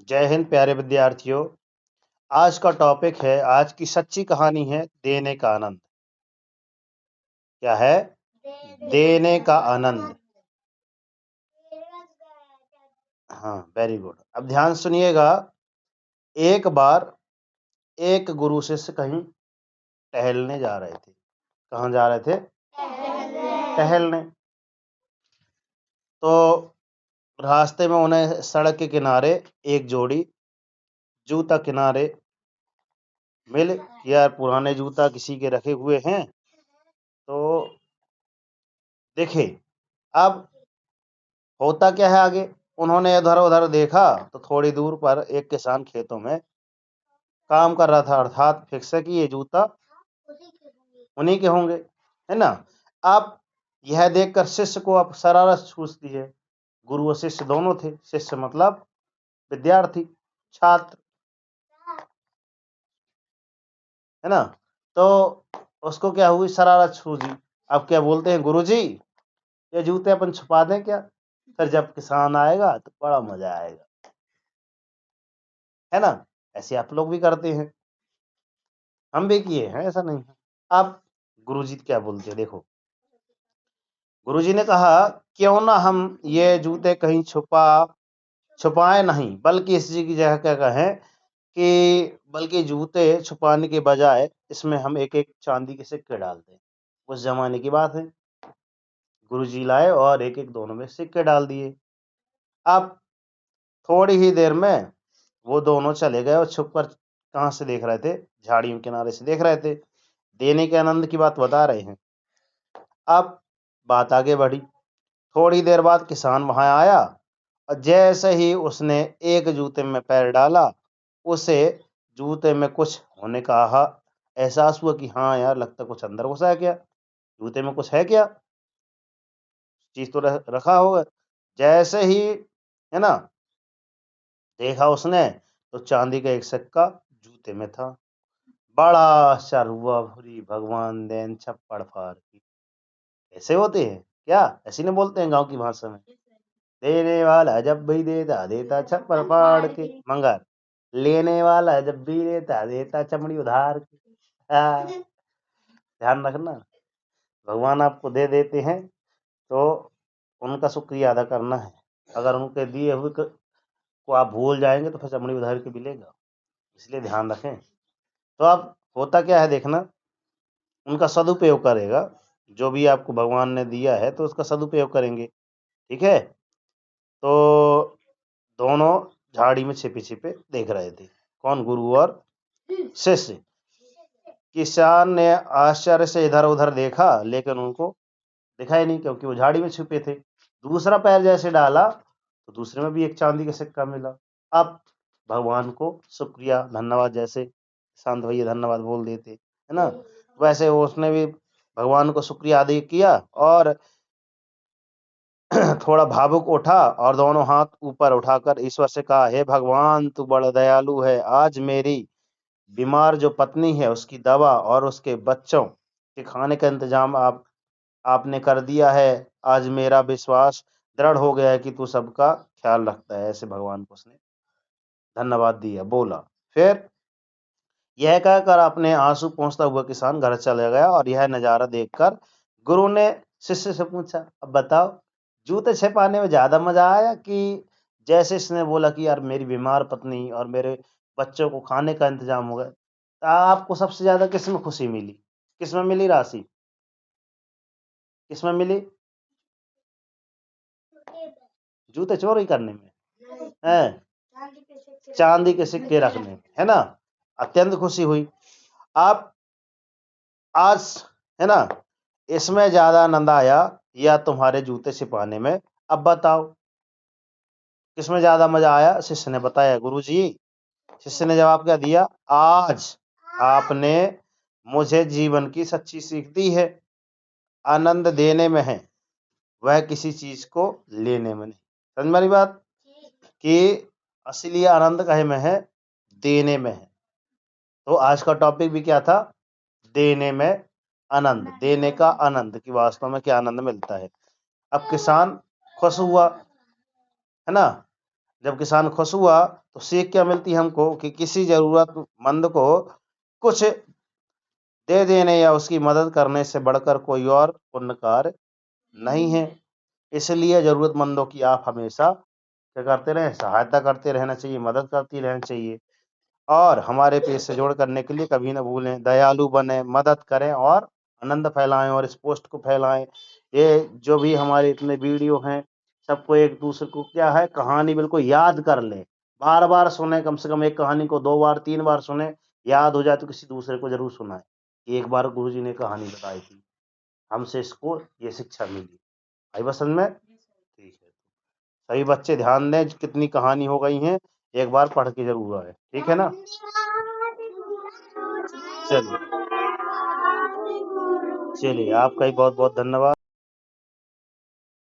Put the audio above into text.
जय हिंद प्यारे विद्यार्थियों। आज का टॉपिक है, आज की सच्ची कहानी है देने का आनंद। क्या है? देने का आनंद। हाँ, वेरी गुड। अब ध्यान सुनिएगा। एक बार एक गुरु शिष्य कहीं टहलने जा रहे थे। कहाँ जा रहे थे? टहलने। तो रास्ते में उन्हें सड़क के किनारे एक जोड़ी जूता किनारे मिले। यार, पुराने जूता किसी के रखे हुए हैं। तो देखे, अब होता क्या है आगे। उन्होंने इधर उधर देखा तो थोड़ी दूर पर एक किसान खेतों में काम कर रहा था, अर्थात फिक्स है कि ये जूता उन्हीं के होंगे, है ना। अब यह देखकर शिष्य को अब शरारत सूझती है। गुरु और शिष्य दोनों थे। शिष्य मतलब विद्यार्थी, छात्र, है ना। तो उसको क्या हुई, शरारत सूझी। अब क्या बोलते हैं, गुरुजी ये जूते अपन छुपा दें क्या? फिर जब किसान आएगा तो बड़ा मजा आएगा, है ना। ऐसे आप लोग भी करते हैं, हम भी किए हैं, ऐसा नहीं है। अब गुरुजी क्या बोलते हैं, देखो। गुरुजी ने कहा, क्यों ना हम ये जूते कहीं छुपाए नहीं, बल्कि इसी की जगह क्या कहें कि बल्कि जूते छुपाने के बजाय इसमें हम एक एक चांदी के सिक्के डाल दें। उस जमाने की बात है। गुरुजी लाए और एक एक दोनों में सिक्के डाल दिए। अब थोड़ी ही देर में वो दोनों चले गए और छुप कर कहाँ से देख रहे थे? झाड़ियों के किनारे से देख रहे थे। देने के आनंद की बात बता रहे हैं। अब बात आगे बढ़ी। थोड़ी देर बाद किसान वहां आया और जैसे ही उसने एक जूते में पैर डाला, उसे जूते में कुछ होने का एहसास हुआ कि हाँ यार, लगता कुछ अंदर घुसा है क्या? जूते में कुछ है क्या? चीज तो रखा होगा। जैसे ही, है ना, देखा उसने तो चांदी का एक सिक्का जूते में था। बड़ा आश्चर्य हुआ, भूरी भगवान देन छप्पड़ फाड़ की। ऐसे होते हैं क्या? ऐसे नहीं बोलते हैं गांव की भाषा में? देने वाला जब भी देता देता छप्पर फाड़ के, मगर लेने वाला जब भी देता देता चमड़ी उधार के। ध्यान रखना, भगवान आपको दे देते हैं तो उनका शुक्रिया अदा करना है। अगर उनके दिए हुए को आप भूल जाएंगे तो फिर चमड़ी उधार के मिलेगा। इसलिए ध्यान रखें। तो अब होता क्या है, देखना, उनका सदुपयोग करेगा। जो भी आपको भगवान ने दिया है तो उसका सदुपयोग करेंगे, ठीक है। तो दोनों झाड़ी में छिपे छिपे देख रहे थे। कौन? गुरु और शिष्य। किसान ने आश्चर्य से इधर उधर देखा, लेकिन उनको दिखाई नहीं, क्योंकि वो झाड़ी में छुपे थे। दूसरा पैर जैसे डाला तो दूसरे में भी एक चांदी का सिक्का मिला। अब भगवान को शुक्रिया धन्यवाद, जैसे शांत भैया धन्यवाद बोल देते, है ना, वैसे उसने भी भगवान को शुक्रिया अदा किया और थोड़ा भावुक उठा और दोनों हाथ ऊपर उठाकर ईश्वर से कहा, हे भगवान, तू बड़ा दयालु है। आज मेरी बीमार जो पत्नी है उसकी दवा और उसके बच्चों के खाने का इंतजाम आपने कर दिया है। आज मेरा विश्वास दृढ़ हो गया है कि तू सबका ख्याल रखता है। ऐसे भगवान को उसने धन्यवाद दिया, बोला। फिर यह कहकर अपने आंसू पोंछता हुआ किसान घर चला गया। और यह नजारा देखकर गुरु ने शिष्य से पूछा, अब बताओ, जूते छिपाने में ज्यादा मजा आया कि जैसे इसने बोला कि यार मेरी बीमार पत्नी और मेरे बच्चों को खाने का इंतजाम हो गया, तो आपको सबसे ज्यादा किसमें खुशी मिली? किसमें मिली राशि? किसमें मिली? जूते चोरी करने में है? चांदी के सिक्के रखने में, है ना। अत्यंत खुशी हुई। आप आज, है ना, इसमें ज्यादा आनंद आया या तुम्हारे जूते छिपाने में? अब बताओ किसमें ज्यादा मजा आया? शिष्य ने बताया, गुरुजी। शिष्य ने जवाब क्या दिया? आज आपने मुझे जीवन की सच्ची सीख दी है। आनंद देने में है, वह किसी चीज को लेने में नहीं। समझ में आई बात कि असली आनंद कहे में है? देने में है। तो आज का टॉपिक भी क्या था? देने में आनंद, देने का आनंद कि वास्तव में क्या आनंद मिलता है। अब किसान खुश हुआ, है ना, जब किसान खुश हुआ तो सीख क्या मिलती हमको कि किसी जरूरतमंद को कुछ दे देने या उसकी मदद करने से बढ़कर कोई और पुण्य कार्य नहीं है। इसलिए जरूरतमंदों की आप हमेशा क्या करते रहें, सहायता करते रहना चाहिए, मदद करती रहनी चाहिए। और हमारे पेज से जोड़ करने के लिए कभी ना भूलें, दयालु बने, मदद करें और आनंद फैलाएं और इस पोस्ट को फैलाएं। ये जो भी हमारे इतने वीडियो हैं, सबको एक दूसरे को क्या है, कहानी बिल्कुल याद कर लें, बार बार सुने, कम से कम एक कहानी को 2 बार 3 बार सुने, याद हो जाए तो किसी दूसरे को जरूर सुनाएं। एक बार गुरुजी ने कहानी बताई थी, हमसे इसको ये शिक्षा मिली। आई बात समझ में? ठीक है, सभी बच्चे ध्यान दें, कितनी कहानी हो गई हैं, एक बार पढ़ के जरूर आए, ठीक है ना? चलिए, आपका भी बहुत बहुत धन्यवाद।